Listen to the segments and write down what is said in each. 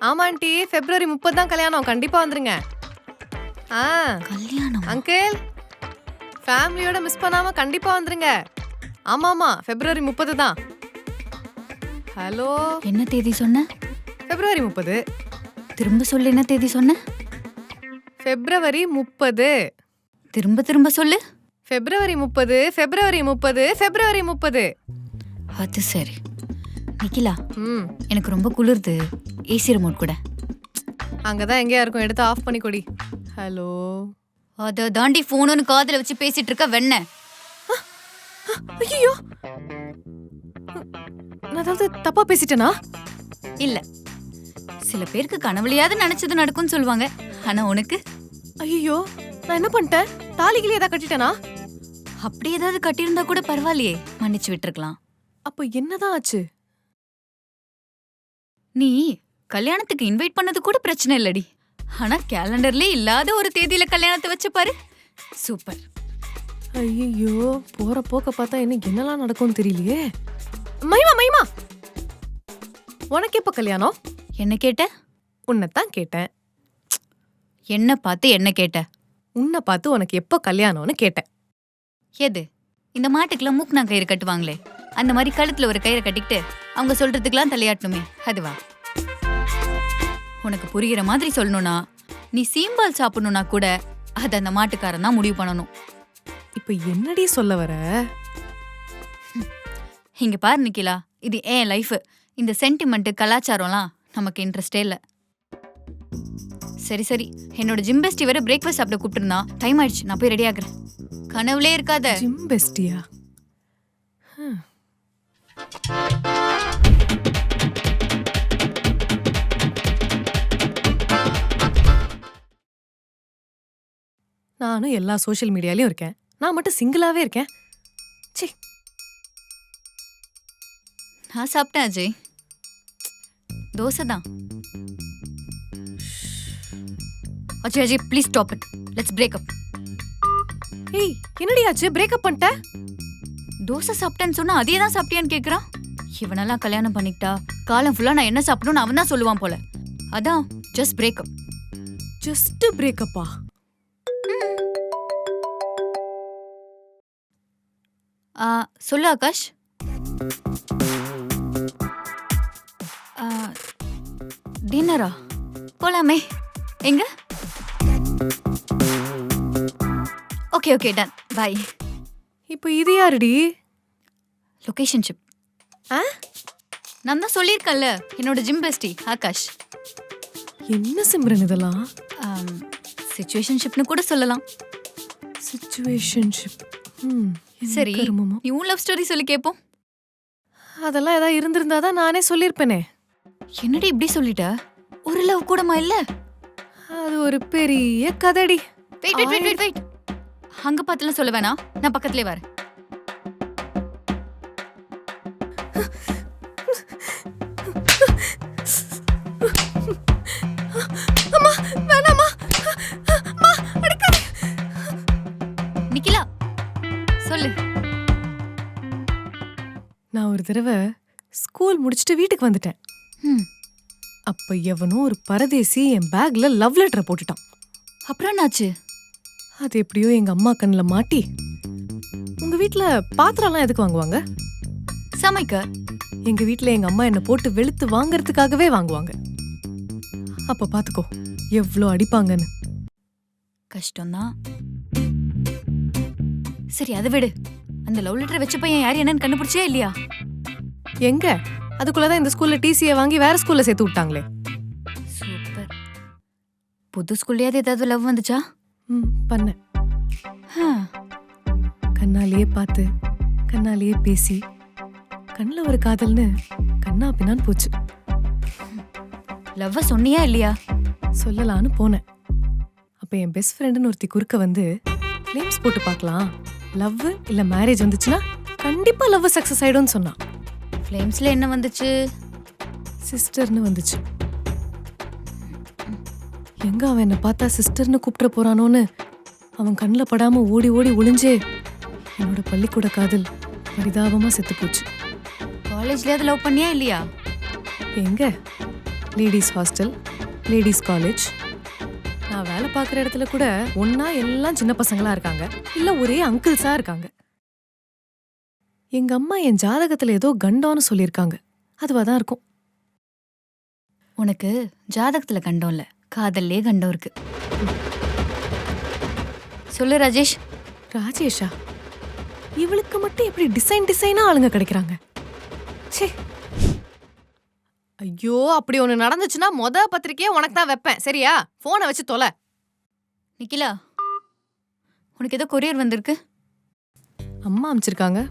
ஆமா aunty, February 30 தான் கல்யாணம். கண்டிப்பா வந்துருங்க. ஆ கல்யாணம் அங்கிள், ஃபேமிலியோட மிஸ் பண்ணாம கண்டிப்பா வந்துருங்க. ஆமாமா, February 30 தான். ஹலோ, என்ன தேதி சொன்ன? February 30. திரும்ப சொல்லு, என்ன தேதி சொன்ன? February 30. திரும்ப திரும்ப சொல்லு. February 30, February 30, February 30. அது சரி. நிக்கிலா, ம், எனக்கு ரொம்ப குளிருது. ஏசி ரிமோட் கூட. அங்கதான் எங்கேயா இருக்கும், எடுத்து ஆஃப் பண்ணி கொடி. ஹலோ, அத தாண்டி போனுன்னு காதுல வச்சு பேசிட்டு இருக்க வெண்ண. ஐயோ, நான் ஏதாவது தப்பா பேசிட்டேனா? இல்ல, சில பேருக்கு கனவுலையாவது நினைச்சது நடக்கும்னு சொல்லுவாங்க. ஆனா உனக்கு ஐயோ, நான் என்ன பண்ணிட்டேன்? தாலிகிலே ஏதாவது கட்டிட்டேனா? அப்படி ஏதாவது கட்டியிருந்தா கூட பரவாயில்லையே, மன்னிச்சு விட்டுருக்கலாம். அப்போ என்னதான் ஆச்சு? நீ கல்யாணத்துக்கு இன்வைட் பண்ணது கூட பிரச்சனை இல்லடி. ஆனா கேலண்டர்லயே இல்லாத ஒரு தேதியில கல்யாணத்தை வச்சு பாரு. சூப்பர். ஐயோ, போற போக்க பார்த்தா எனக்கு என்னலாம் நடக்கும்னு தெரியலையே. மைமா மைமா, உனக்கு எப்ப கல்யாணம்? என்ன கேட்ட? உன்னைத்தான் கேட்டேன். என்ன பார்த்து என்ன கேட்ட? உன்னை பார்த்து உனக்கு எப்போ கல்யாணம்னு கேட்டேன். எது? இந்த மாட்டுக்கெல்லாம் மூக்குனா கயிறு கட்டுவாங்களே, அந்த மாதிரி கழுத்துல ஒரு கயிறை கட்டிக்கிட்டு அவங்க சொல்றதுக்கெல்லாம் தலையாட்டணுமே, அதுவா? உனக்கு புரியுற மாதிரி சொல்லணும்னா, நீ சீம்பால் சாப்பிடணும்னா கூட அது அந்த மாட்டுக்காரன் தான் முடிவு பண்ணணும். இப்ப என்னடி சொல்ல வர? இங்க பாரு நிக்கிலா, இது ஏன் லைஃப். இந்த சென்டிமெண்ட் கலாச்சாரம்லாம் நமக்கு இன்ட்ரெஸ்டே இல்ல. சரி சரி, என்னோட ஜிம் பெஸ்டி வேற பிரேக்ஃபாஸ்ட் சாப்பிட கூப்பிட்டுருந்தா. டைம் ஆயிடுச்சு, நான் போய் ரெடி ஆகுறேன். கனவுலே இருக்காத. ஜிம் பெஸ்டியா? நானும் எல்லா சோஷியல் மீடியாலயும் இருக்கேன், நான் மட்டும் சிங்கிளாவே இருக்கேன். ச்சீ. நான் சாப்பிட்டேன் அஜய், தோசை தான். Ajay Ajay please stop it, let's break up. ஏய், என்னடி ஆச்சு? பிரேக்கப் பண்ணிட்ட? தோசை சாப்பிட்டேன்னு சொன்னா அதே தான் சாப்பிட்டியான்னு கேக்குறான். இவனெல்லாம் கல்யாணம் பண்ணிக்கிட்டா காலம் ஃபுல்லா நான் என்ன சாப்பிடணும்னு அவன் தான் சொல்லுவான் போல. அதான் ஜஸ்ட் பிரேக் அப். ஜஸ்ட் பிரேக்கப்பா? சொல்லு ஆகாஷ். டின்னரா? போலாமே. எங்க? Okay okay done, bye. இப்போ இது யாருடி? Location ship. ஆ? நான் தான் சொல்லியிருக்கேன்ல, என்னோட ஜிம் பெஸ்டி ஆகாஷ். என்ன சிம்ரன் இதெல்லாம்? சிச்சுவேஷன்ஷிப்னு கூட சொல்லலாம். சிச்சுவேஷன்ஷிப். சரி, நீ உன் லவ் ஸ்டோரி சொல்லி கேட்போம். அதெல்லாம் ஏதாவது இருந்திருந்தாதான் நானே சொல்லியிருப்பேனே. என்னடி இப்படி சொல்லிட்ட? ஒரு லவ் கூடமா இல்ல? அது ஒரு பெரிய கதடி. Wait wait wait wait. அங்க பார்த்துலாம் சொல்ல வேணாம், நான் பக்கத்துலயே வரேன். அம்மா வேணாம்மா. அம்மா அடிக்காத. நிக்கிலா சொல்லு. நான் ஒரு தடவை ஸ்கூல் முடிச்சுட்டு வீட்டுக்கு வந்துட்டேன். ம், அப்ப எவனோ ஒரு பரதேசி என் பேக்ல லவ் லெட்டரை போட்டுட்டான். அப்புறம் என்னாச்சு? அது எப்படியோ எங்க அம்மா கண்ணுல மாட்டி. உங்க வீட்ல பாத்திரம்லாம் எதுக்கு வாங்குவாங்க? சமைக்க. எங்க வீட்ல எங்க அம்மா என்ன போட்டு வெளுத்து வாங்கறதுக்காகவே வாங்குவாங்க. அப்ப பாத்துக்கோ எவ்ளோ அடிப்பாங்கன்னு. கஷ்டம்தான். சரி அதை விடு. அந்த லவ் லெட்டரை வச்ச பையன் யார் என்னன்னு கண்டுபிடிச்சே இல்லையா? எங்க? அதுக்குள்ளதான் இந்த ஸ்கூல்ல டிசியை வாங்கி வேற ஸ்கூல்ல சேர்த்து விட்டாங்களே. சூப்பர். புது ஸ்கூல்லையாவது ஏதாவது லவ் வந்துச்சா? பண்ண. கண்ணாலேயே பார்த்து கண்ணாலேயே பேசி கண்ணுல ஒரு காதல்னு கண்ணா பின்னான்னு போச்சு. லவ்வ சொன்னியா இல்லையா? சொல்லலான்னு போனேன். அப்ப என் பெஸ்ட் ஃப்ரெண்டுன்னு ஒருத்தி குறுக்க வந்து ஃப்ளேம்ஸ் போட்டு பார்க்கலாம், லவ் இல்ல மேரேஜ் வந்துச்சுன்னா கண்டிப்பா லவ் சக்சஸ் ஆயிடும்னு சொன்னான். ஃப்ளேம்ஸ்ல என்ன வந்துச்சு? சிஸ்டர்னு வந்துச்சு. எங்க அவன் என்ன பார்த்தா சிஸ்டர்னு கூப்பிட போறானோன்னு அவன் கண்ணில் படாம ஓடி ஓடி ஒளிஞ்சே என்னோட பள்ளிக்கூட காதல் பரிதாபமா செத்து போச்சு. காலேஜ்லயாவது லவ் பண்ணியா இல்லையா? எங்க லேடிஸ் ஹாஸ்டல், லேடிஸ் காலேஜ். நான் வேலை பார்க்குற இடத்துல கூட ஒண்ணா எல்லாம் சின்ன பசங்களா இருக்காங்க, இல்ல ஒரே அங்கிள்ஸா இருக்காங்க. எங்க அம்மா என் ஜாதகத்துல ஏதோ கண்டோன்னு சொல்லியிருக்காங்க. அதுவாதான் இருக்கும். உனக்கு ஜாதகத்துல கண்டம் இல்ல, காதல்லே கண்டம் இருக்கு. சொல்லு ராஜேஷ். ராஜேஷா? இவளுக்கு மட்டும் எப்படி டிசைனா ஆளுங்க கிடைக்கிறாங்க? ச்சே. ஐயோ, அப்படி ஒண்ணு நடந்துச்சுன்னா மொத பத்திரிக்கையே உனக்கு தான் வைப்பேன், சரியா? போனை வச்சு தொலை. நிக்கிலா, உனக்கு ஏதோ கொரியர் வந்திருக்கு. அம்மா அனுப்பிச்சிருக்காங்க.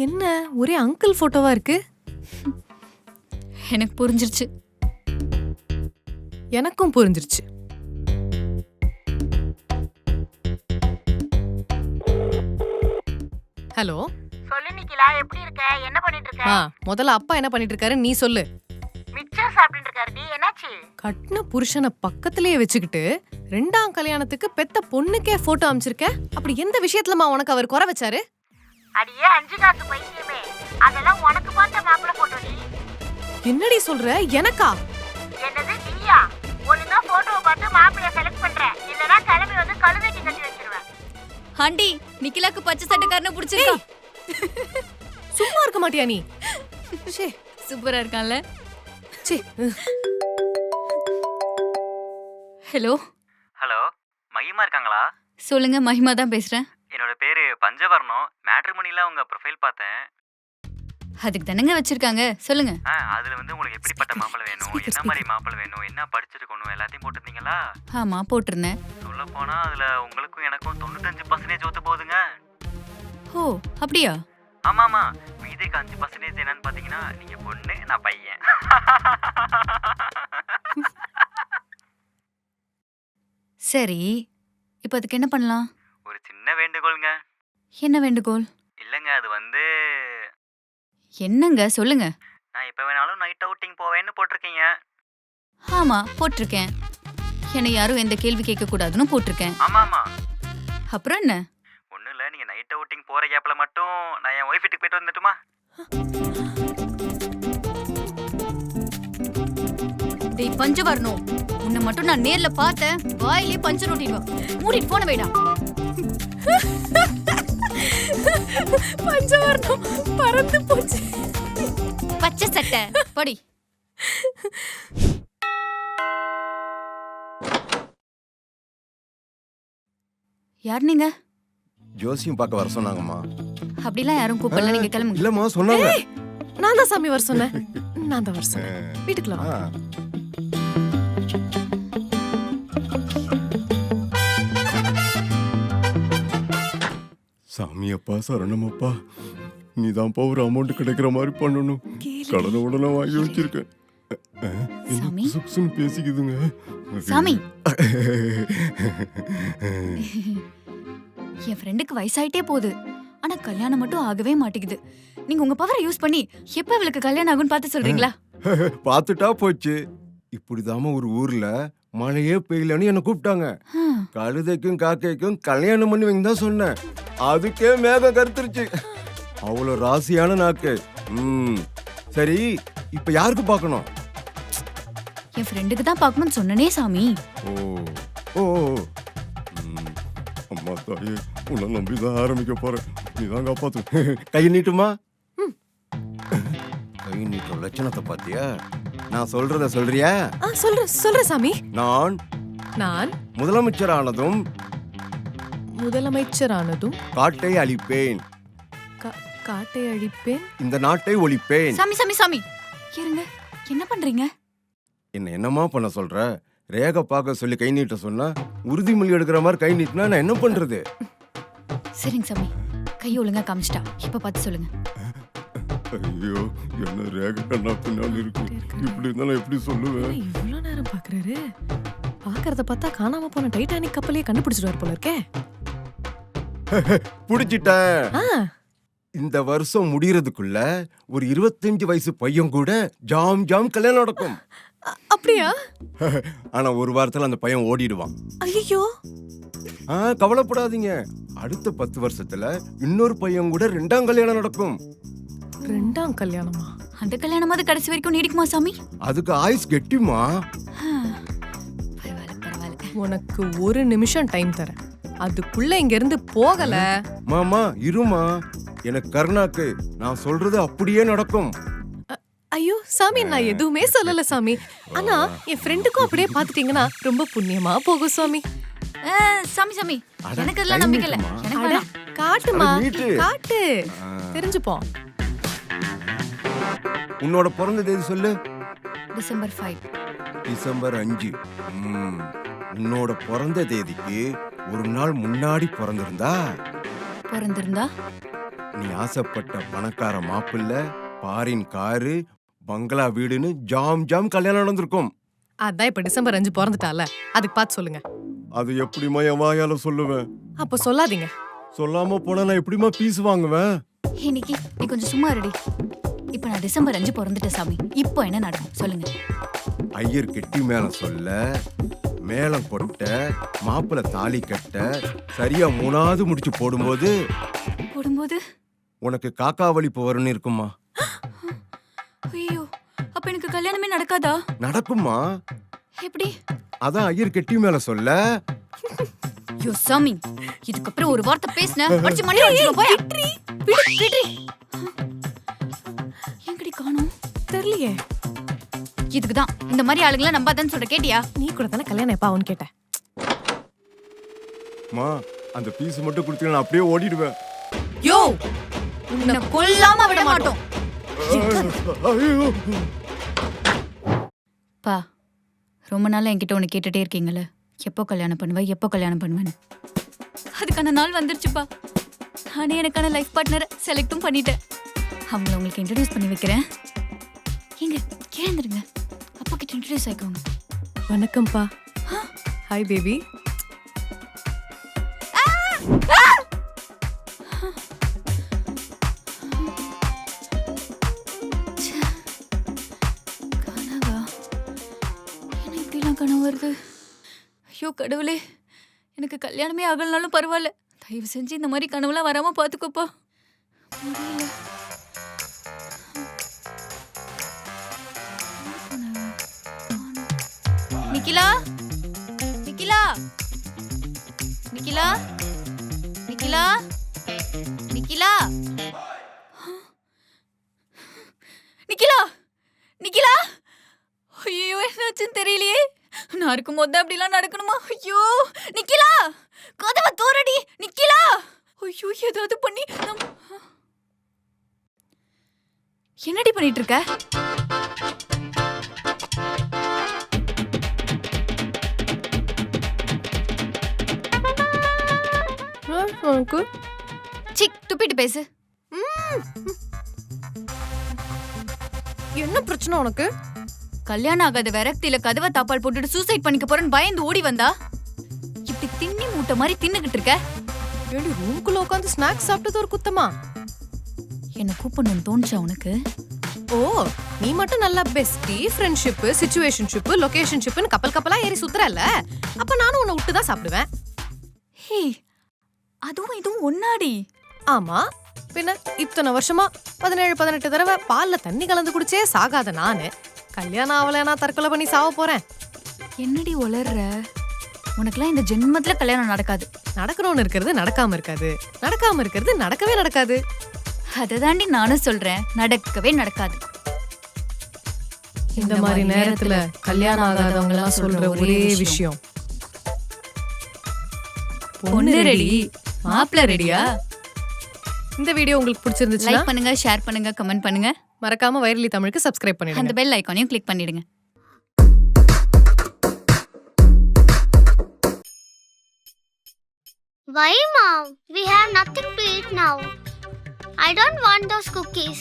என்ன ஒரே அங்கிள் போட்டோவா இருக்கு? எனக்கு புரிஞ்சிருச்சு. எனக்கும் புரிஞ்சிருச்சு. ஹலோ. சொல்லு நிக்கிலா, எப்படி இருக்க? என்ன பண்ணிட்டு இருக்க? முதல்ல அப்பா என்ன பண்ணிட்டு இருக்காரு நீ சொல்லு. மிச்சர் சாப்பிட்டு இருக்காருடி. என்னாச்சு? கட்டின புருஷனை பக்கத்திலேயே வச்சுக்கிட்டு ரெண்டாம் கல்யாணத்துக்கு பெத்த பொண்ணுக்கே போட்டோ அனுப்பிச்சிருக்க. அப்படி எந்த விஷயத்துலமா உனக்கு அவர் குறை வச்சாரு? அடியே அஞ்சு காசு பைத்தியமே, அதெல்லாம் உனக்கு பார்த்த மாப்பிள்ள போட்டோடி. என்னடி சொல்ற? எனக்கா? என்னது நீயா? ஒழுங்கா போட்டோவை பார்த்து மாப்பிள்ளைய செலக்ட் பண்ற, இல்லனா கிளம்பி வந்து கழுதைக்கு கட்டி வச்சிருவேன். ஆண்டி, நிக்கிலாக்கு பச்சை சட்டைக்காரனை பிடிச்சிருக்கா. சும்மா இருக்க மாட்டியா நீ? ச்சே, சூப்பரா இருக்கான்ல. ச்சே. ஹலோ. ஹலோ, மகிமா இருக்காங்களா? சொல்லுங்க, மகிமா தான் பேசுறேன். என்னோட பேரு பஞ்சவர்ணம். மேட்ரிமோனில உங்க ப்ரொஃபைல் பார்த்தேன். அதுக்கு தானங்க வச்சிருக்காங்க, சொல்லுங்க. அதுல வந்து உங்களுக்கு எப்படிப்பட்ட மாப்பிள்ளை வேணும், என்ன மாதிரி மாப்பிள்ளை வேணும், என்ன படிச்சிருக்கணும் எல்லாத்தையும் போட்டிருந்தீங்களா? ஆமா, போட்டிருந்தேன். சொல்ல போனா அதுல உங்களுக்கும் எனக்கும் 95% ஒத்து போகுதுங்க. ஓ, அப்படியா? ஆமாமா, மீதிக்கு 5% என்னன்னு பாத்தீங்கன்னா நீங்க பொண்ணு, நான் பையன். சரி, இப்போ அதுக்கு என்ன பண்ணலாம்? ஒரு சின்ன வேண்டுகோளுங்க. என்ன வேண்டுகோள்? இல்லங்க, அது வந்து என்னங்க, சொல்லுங்க. நான் எப்ப வேணாலும் நைட் அவுட்டிங் போவேன்னு போட்டிருக்கீங்க. ஆமா, போட்டிருக்கேன். என்னை யாரும் எந்த கேள்வி கேட்க கூடாதுன்னு போட்டிருக்கேன். ஆமாமா. அப்புறம் என்ன? ஒண்ணும் இல்ல, நீங்க நைட் அவுட்டிங் போற கேப்ல மட்டும் நான் என் ஒய்ஃப் வீட்டுக்கு போயிட்டு வந்துட்டுமா? டேய் பஞ்சு வரணும், உன்னை மட்டும் நான் நேர்ல பார்த்தேன், வாயிலே பஞ்சு நோட்டிடுவேன். மூடிட்டு போன வைடா. பஞ்சவர்ணம் பறந்து போச்சு. பச்சை சட்டை படி. யார் நீங்க? ஜோசியம் பார்க்க வர சொன்னாங்கம்மா. அப்படிலாம் யாரும் கூப்பிடல, நீங்க கிளம்புங்க. இல்லம்மா சொன்னாங்க. நான் தான் சாமி வர சொன்னேன். நான் தான் வர சொன்னேன். வீட்டுக்குள்ள வா. சாமியப்பா சரணமப்பா, நீதான்ப்பா ஒரு அமௌண்ட் கிடைக்கிற மாதிரி பண்ணணும். கடனை உடனே வாங்கி வச்சிருக்கேன். சாமி? சுக்ஸுன்னு பேசிக்குதுங்க. சாமி, என் ஃப்ரெண்டுக்கு வயசாயிட்டே போகுது, ஆனா கல்யாணம் மட்டும் ஆகவே மாட்டேங்குது. நீங்க உங்க பவரை யூஸ் பண்ணி எப்ப அவளுக்கு கல்யாணம் ஆகும்னு பார்த்து சொல்றீங்களா? பார்த்துட்டா போச்சு. இப்படிதாம ஒரு ஊர்ல மழையே பெய்யலன்னு என்ன கூப்பிட்டாங்க. கழுதைக்கும் காக்கைக்கும் கல்யாணம் பண்ணி வைங்க தான் சொன்னேன். அதுக்கே மேகம் கருத்துருச்சு. அவ்வளவு ராசியான நாக்கு. சரி, இப்ப யாருக்கு பார்க்கணும்? என் ஃப்ரெண்டுக்கு தான் பார்க்கணும்னு சொன்னனே சாமி. ஓ ஓ அம்மா தாயே, உன்னை நம்பிதான் ஆரம்பிக்க போறேன். நீதான் காப்பாத்து. கை நீட்டுமா? கை நீட்டுற லட்சணத்தை பாத்தியா? நான் சொல்றத சொல்றியா? சொல்ற சாமி. நான் முதலமைச்சரானதும் காட்டை அழிப்பேன். காட்டை அழிப்பேன். இந்த நாட்டை ஒழிப்பேன். சாமி சாமி சாமி, இருங்க, என்ன பண்றீங்க? என்னமா பண்ண சொல்ற? ரேகை பார்க்க சொல்லி கை நீட்ட சொன்னா உறுதிமொழி எடுக்கிற மாதிரி கை நீட்டினா நான் என்ன பண்றது? சரிங்க சாமி, கை ஒழுங்கா காமிச்சிட்டா, இப்ப பார்த்து சொல்லுங்க. ஐயோ, என்ன ரேகை கண்ணா பின்னால இருக்கு. இப்படி இருந்தா நான் எப்படி சொல்லுவேன்? இவ்வளவு நேரம் பாக்குறாரு. பாக்குறத பார்த்தா காணாம போன டைட்டானிக் கப்பலையே கண்டுபிடிச்சிடுவார் போல இருக்கே. புடிச்சிட்டேன். இந்த வருஷம் முடியறதுக்குள்ள ஒரு 25 வயசு பையன் கூட ஜாம் கல்யாணம் நடக்கும். அப்படியா? ஆனா ஒரு வாரத்துல அந்த பையன் ஓடிடுவான். ஐயோ, கவலைப்படாதீங்க. அடுத்த 10 வருஷத்துல இன்னொரு பையன் கூட 2ஆம் கல்யாணம் நடக்கும். 2ஆம் கல்யாணமா? அந்த கல்யாணமாவது கடைசி வரைக்கும் நீடிக்குமா சாமி? அதுக்கு ஆயுஸ் கெட்டிமா. பரவாயில்ல பரவாயில்ல. உனக்கு 1 நிமிஷம் டைம் தரேன். அதுக்குள்ள இங்க இருந்து போகல. மாமா இருமா, எனக்கு கருணாக்கு நான் சொல்றது அப்படியே நடக்கும். ஐயோ சாமி, நான் எதுவுமே சொல்லல சாமி. ஆனா என் ஃப்ரெண்டுக்கும் அப்படியே பாத்துட்டீங்கன்னா ரொம்ப புண்ணியமா போகும் சாமி. சாமி சாமி, அட, எனக்கு அதெல்லாம் கை நம்பிக்கை இல்ல. நீட்டுமா. எனக்கு அட, வேணாம். காட்டுமா, அட, நீட்டு. காட்டு, தெரிஞ்சுப்போம். உன்னோட பிறந்த தேதி சொல்லு. டிசம்பர் 5. டிசம்பர் 5. உன்னோட பிறந்த தேதிக்கு ஒரு நாள் முன்னாடி பிறந்திருந்தா பிறந்திருந்தா நீ ஆசைப்பட்ட பணக்கார மாப்பிள்ளை, பாரின் காரு, பங்களா வீடுன்னு ஜாம் ஜாம் கல்யாணம் நடந்திருக்கும். அதான் இப்ப டிசம்பர் 5 பிறந்துட்டால, அதுக்கு பார்த்து சொல்லுங்க. அது எப்படிமா என் வாயால சொல்லுவேன்? அப்ப சொல்லாதீங்க. சொல்லாம போனா நான் எப்படிமா பீஸ் வாங்குவேன்? இன்னைக்கு நீ கொஞ்சம் சும்மா இருடி. இப்ப நான் டிசம்பர் 5 பிறந்துட்டேன் சாமி. இப்போ என்ன நடக்கும் சொல்லுங்க. ஐயர் கெட்டி மேளம் சொல்ல, மேளம் கொட்ட, மாப்பிள்ளை தாலி கட்ட, சரியா 3ஆவது முடிச்சு போடும்போது போடும்போது உனக்கு காக்கா வலிப்பு வரும்னு இருக்குமா? ஐயோ, அப்ப எனக்கு கல்யாணமே நடக்காதா? நடக்குமா? எப்படி? அதான் ஐயர் கெட்டி மேல சொல்ல. ஐயோ சாமி, இதுக்கப்புறம் ஒரு வார்த்தை பேசின அடிச்சு மணி அடிச்சுடுவேன். போயா விட்ரி. எங்கடி காணோம்? தெரியலையே. இதுக்குதான் இந்த மாதிரி ஆளுங்களை நம்பாதன்னு சொல்ற. கேட்டியா? நீ கூட தானே கல்யாணம் எப்ப ஆகும்னு கேட்டேன். மா, அந்த பீஸ் மட்டும் கொடுத்தீங்கன்னா நான் அப்படியே ஓடிடுவேன். யோ, உன்னை கொல்லாம விட மாட்டோம். ஐயோ. பா, ரொம்ப நாளா என்கிட்ட ஒன்று கேட்டுட்டே இருக்கீங்கல்ல, எப்போ கல்யாணம் பண்ணுவேன், எப்போ கல்யாணம் பண்ணுவேன்னு. அதுக்கான நாள் வந்துருச்சுப்பா. நானே எனக்கான லைஃப் பார்ட்னரை செலக்டும் பண்ணிட்டேன். அவங்கள உங்களுக்கு இன்ட்ரடியூஸ் பண்ணி வைக்கிறேன். எங்க கேந்துருங்க, அப்பா கிட்ட இன்ட்ரடியூஸ் ஆயிக்கோங்க. வணக்கம்ப்பா. Hi baby. கனவா? என்ன இப்படிலாம் கனவு வருது? ஐயோ கடவுளே, எனக்கு கல்யாணமே ஆகலனாலும் பரவாயில்ல, தயவு செஞ்சு இந்த மாதிரி கனவுலாம் வராம பாத்துக்கோப்பா. முடியல. நிக்கிலா, நிக்கிலா, நிக்கிலா, நிக்கிலா, நிக்கிலா, நிக்கிலா, நிக்கிலா. ஐயோ, என்னாச்சுன்னு தெரியலையே. நான் இருக்கும்போது தான் அப்படிலாம் நடக்கணுமா? ஐயோ நிக்கிலா, கதவை தோரடி. நிக்கிலா, ஐயோ ஏதாவது பண்ணி என்னடி பண்ணிட்டு இருக்க? உனக்கு சிக் துப்பிட்டு பேசு. என்ன பிரச்சனை உனக்கு? கல்யாணம் ஆகாத விரக்தியில கதவை தாப்பால் போட்டுட்டு சூசைட் பண்ணிக்க போறேன்னு பயந்து ஓடி வந்தா இப்படி தின்னி மூட்டை மாதிரி தின்னுகிட்டு இருக்க. ஏடி, ரூம்குள்ள உட்காந்து ஸ்நாக்ஸ் சாப்பிட்டது ஒரு குத்தமா? என்ன கூப்பிடணும்னு தோணுச்சா உனக்கு? ஓ, நீ மட்டும் நல்லா பெஸ்டி, ஃப்ரெண்ட்ஷிப், சிச்சுவேஷன்ஷிப், லொகேஷன்ஷிப்னு கப்பல் கப்பலா ஏறி சுத்துறல, அப்ப நானும் உன்னை விட்டு தான் சாப்பிடுவேன். ஹே, அதுவும் இதுவும் ஒன்னாடி. ஆமா, பின்ன இத்தனை வருஷமா 17-18 தடவை பால்ல தண்ணி கலந்து குடிச்சே சாகாத நானு கல்யாணம் ஆவலனா தற்கொலை பண்ணி சாவ போறேன். என்னடி உளர்ற? உனக்குலாம் இந்த ஜென்மத்துல கல்யாணம் நடக்காது. நடக்கணும்னு இருக்கிறது நடக்காம இருக்காது, நடக்காம இருக்கிறது நடக்கவே நடக்காது. அதை தாண்டி நானும் சொல்றேன், நடக்கவே நடக்காது. இந்த மாதிரி நேரத்துல கல்யாணம் ஆகாதவங்க எல்லாம் சொல்ற ஒரே விஷயம், பொண்ணு ரெடி, மாப்பிள்ளை ரெடியா? இந்த வீடியோ உங்களுக்கு பிடிச்சிருந்துச்சுன்னா லைக் பண்ணுங்க, ஷேர் பண்ணுங்க, கமெண்ட் பண்ணுங்க. மறக்காம வைரலி தமிழுக்கு சப்ஸ்கிரைப் பண்ணிடுங்க. அந்த பெல் ஐகானையும் கிளிக் பண்ணிடுங்க. Why, Mom? We have nothing to eat now. I don't want those cookies.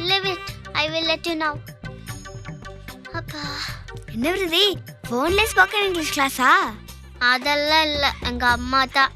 Leave it. I will let you know. அப்பா, என்ன வருது? போன்லெஸ் ஸ்போக்கன் இங்கிலீஷ் கிளாஸா? அதெல்லாம் இல்ல, எங்க அம்மா தான்